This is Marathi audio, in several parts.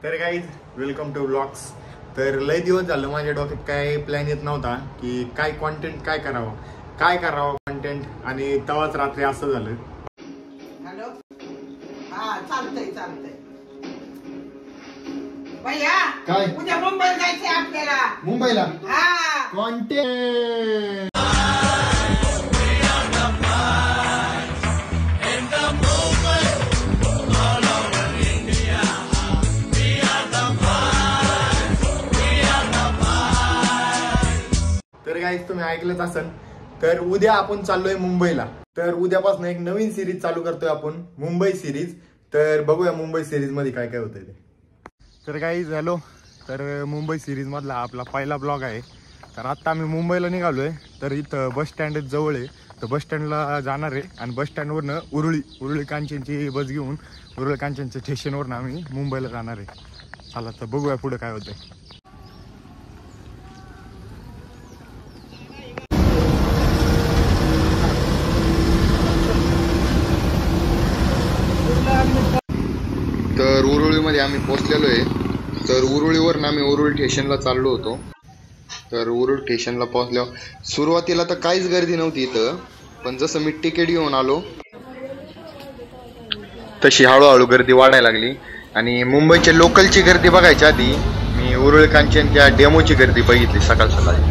तर गाईज वेलकम टू व्लॉग्स। तर लय दिवस झालं माझ्या डोक्यात काय प्लॅन येत नव्हता की काय कॉन्टेंट काय करावं कॉन्टेंट, आणि तेव्हाच रात्री असं झालं। हॅलो, हा चालतंय भैया, काय उद्या मुंबईला जायचंय आपल्याला। मुंबईला हा कॉन्टेंट। तर गाईज तुम्ही ऐकलंच असेल, तर उद्या आपण चाललोय मुंबईला। तर उद्यापासून एक नवीन सिरीज चालू करतोय आपण, मुंबई सिरीज। तर बघूया मुंबई सिरीज मध्ये काय काय होतंय ते। तर गाईज हॅलो, तर मुंबई सिरीज मधला आपला पहिला ब्लॉग आहे। तर आता आम्ही मुंबईला निघालोय। तर इथं बस स्टँड जवळ आहे, तर बस स्टँडला जाणार आहे आणि बस स्टँडवरनं उरुळी कांचनची बस घेऊन उरुळी कांचनच्या स्टेशनवरनं आम्ही मुंबईला जाणार आहे। चला तर बघूया पुढे काय होतंय। तर उरुळीमध्ये आम्ही पोहोचलेलो आहे। तर उरुळीवरून आम्ही उरुळी स्टेशनला चाललो होतो। तर उरुळी स्टेशनला पोहोचल्यावर सुरुवातीला तर काहीच गर्दी नव्हती इथं, पण जसं मी तिकीट घेऊन आलो तशी हळूहळू गर्दी वाढायला लागली। आणि मुंबईच्या लोकलची गर्दी बघायच्या आधी मी उरुळी कांचनच्या डेमोची गर्दी बघितली सकाळ सकाळी,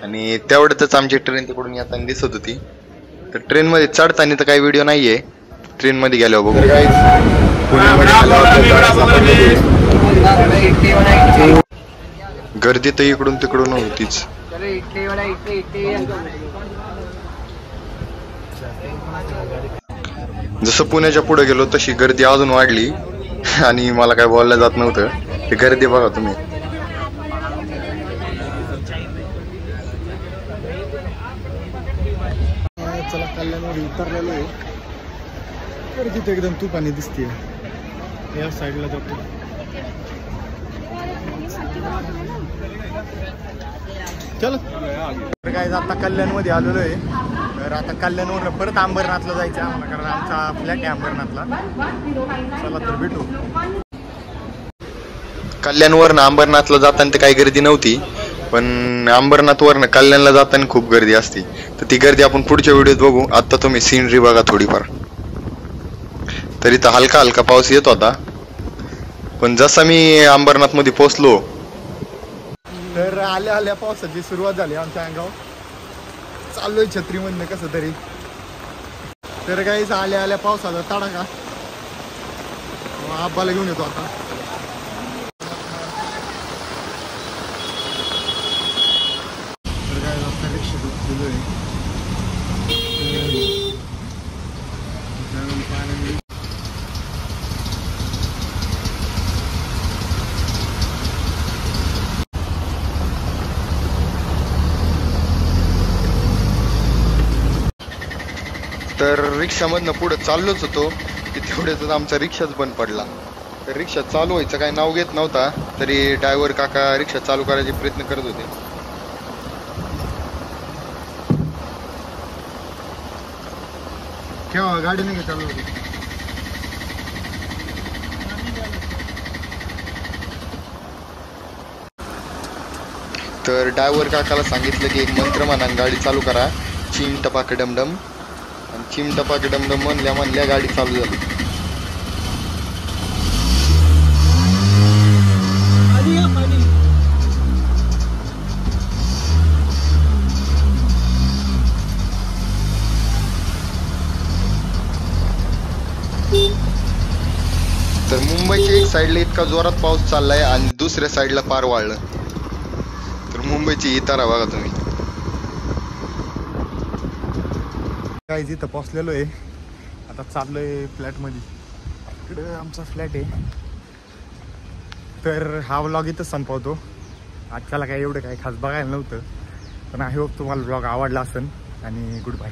आणि तेवढ्यातच आमची ट्रेन तिकडून येताना दिसत होती। तर ट्रेनमध्ये चढताना तर काही व्हिडिओ नाहीये, ट्रेन मध्ये गेल्यावर बघू। गर्दी तर इकडून तिकडून होतीच। जसं पुण्याच्या पुढे गेलो तशी गर्दी अजून वाढली, आणि मला काय बोललं जात नव्हतं। ते गर्दी बघा तुम्ही। चला कल्याणमध्ये उतरलेलो आहे, तर तिथे एकदम तुफानी दिसते। या साईडला जातो। चल तर काय आता कल्याणमध्ये आलेलो आहे। तर आता कल्याणवरून परत अंबरनाथला जायचं आहे आम्हाला, कारण आमचा फ्लॅट आहे अंबरनाथला। चला तर भेटू। कल्याणवरून अंबरनाथला जाताना तर काही गर्दी नव्हती, पण अंबरनाथवरनं कल्याणला जाताना खूप गर्दी असते। तर ती गर्दी आपण पुढच्या व्हिडिओत बघू। आता तुम्ही सीनरी बघा थोडीफार। तरी तर हलका हलका पाऊस येत होता, पण जसा मी अंबरनाथ मध्ये पोहोचलो तर आल्या आल्या पावसाची सुरुवात झाली आमच्या अंगावर। चाललोय छत्रीमधनं कसं तरी। तर काही आल्या आल्या पावसाचा तडाखा, आब्बाला घेऊन येतो आता। तर काय आता रिक्षा दिलोय तर रिक्षामधनं पुढे चाललोच होतो की तेवढ्यातच आमचा रिक्षाच बंद पडला। तर रिक्षा चालू व्हायचं काही नाव घेत नव्हता, तरी ड्रायव्हर काका रिक्षा चालू करायचे प्रयत्न करत होते। केव्हा गाडी नाही चालू होती। तर ड्रायव्हर काकाला सांगितलं की एक मंत्र म्हणा, गाडी चालू करा, चिम टपाक डमडम। आणि चिम टपाक डमडम म्हणल्या गाडी चालू झाली। तर मुंबईच्या एक साईडला इतका जोरात पाऊस चाललाय आणि दुसऱ्या साईडला पार वाळलं। तर मुंबईची इतारा बघा तुम्ही। काय इथं पोहोचलेलो आहे, आता चाललोय फ्लॅट मध्ये। इकडे आमचा फ्लॅट आहे। तर हा व्लॉग इथंच संपवतो। आजच्याला काय एवढं काही खास बघायला नव्हतं, पण आय होप तुम्हाला व्लॉग आवडला असेल, आणि गुड बाय।